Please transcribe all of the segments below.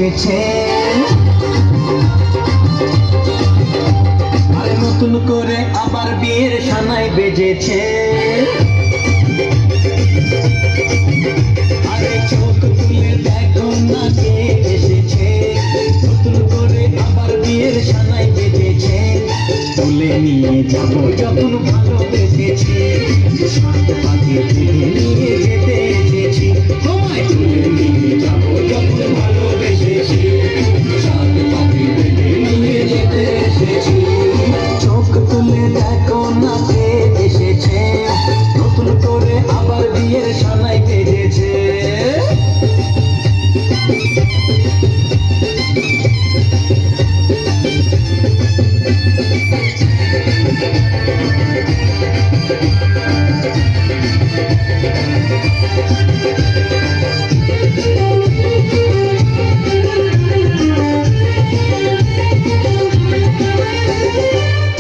এসেছে, আর নতুন করে আবার বিয়ের সানাই বেজেছে। আরে চোখ তুলে দেখো না কে এসেছে, নতুন করে আবার বিয়ের সানাই বেজেছে। তুলে নিয়ে যাবো যখন ভালোবেসেছি, সাত পাখি তুলে নিয়ে যেতে এসেছি। তুলে নিয়ে যাবো যখন ভালোবেসেছি, সাত পাখি তুলে নিয়ে যেতে এসেছি। চোখ তুলে দেখো না কে এসেছে, নতুন করে আবার বিয়ের সানাই বেজেছে।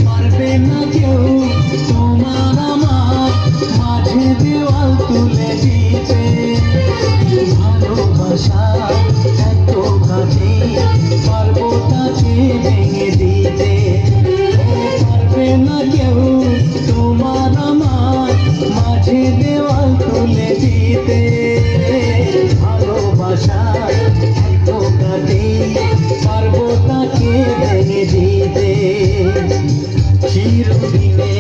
পারবে না কেউ তোমার আমার মাঝে দেওয়াল তুলে দিতে, ভালোবাসা এত কাছে পারবো তাকে ভেঙে দিতে। পারবে না কেউ তোমার আমার মাঝে দেওয়াল তুলে দিতে, ভালোবাসা এত কাছে পারবো তাকে ভেঙে দিতে। চিরদিনে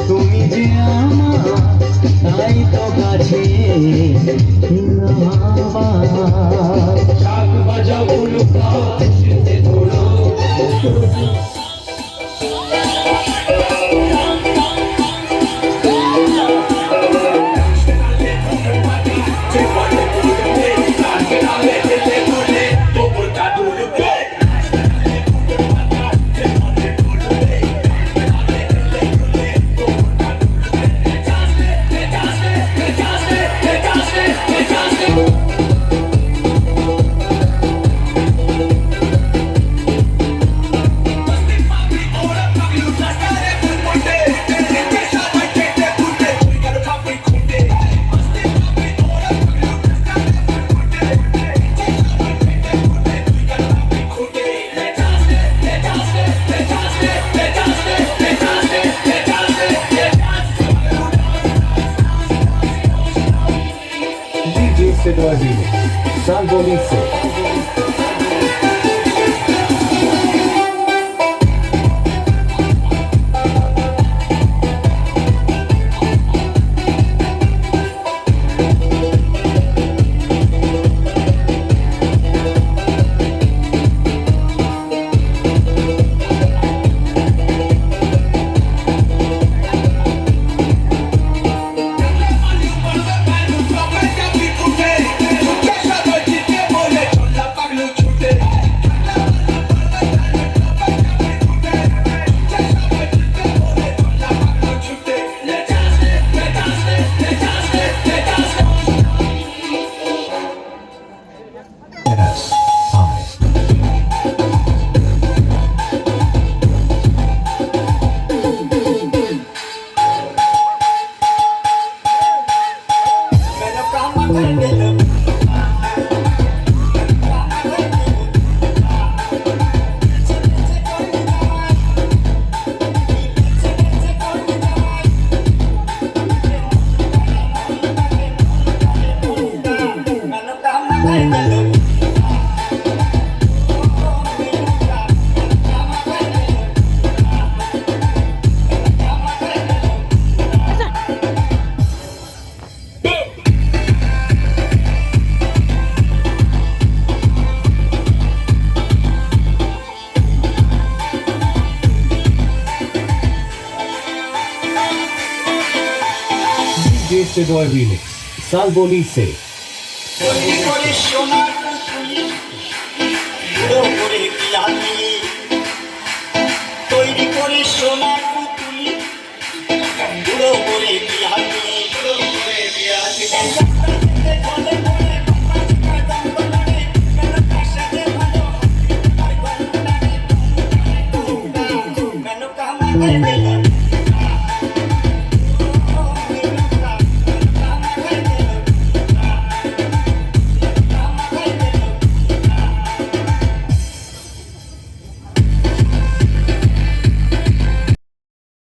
তুমি যে আমার, তাই তো কাছে শাক বাজাও উলুকাও খুশিতে তোলো। Salvo dice. Este doi vine. Salvo Lise. তৈরি করে সোনার গুঁড়ো করে পিয়ালি, তৈরি করে সোনার পুতুলি গুঁড়ো করে পিয়ালি, গুঁড়ো করে পিয়ালি। কেন কামাই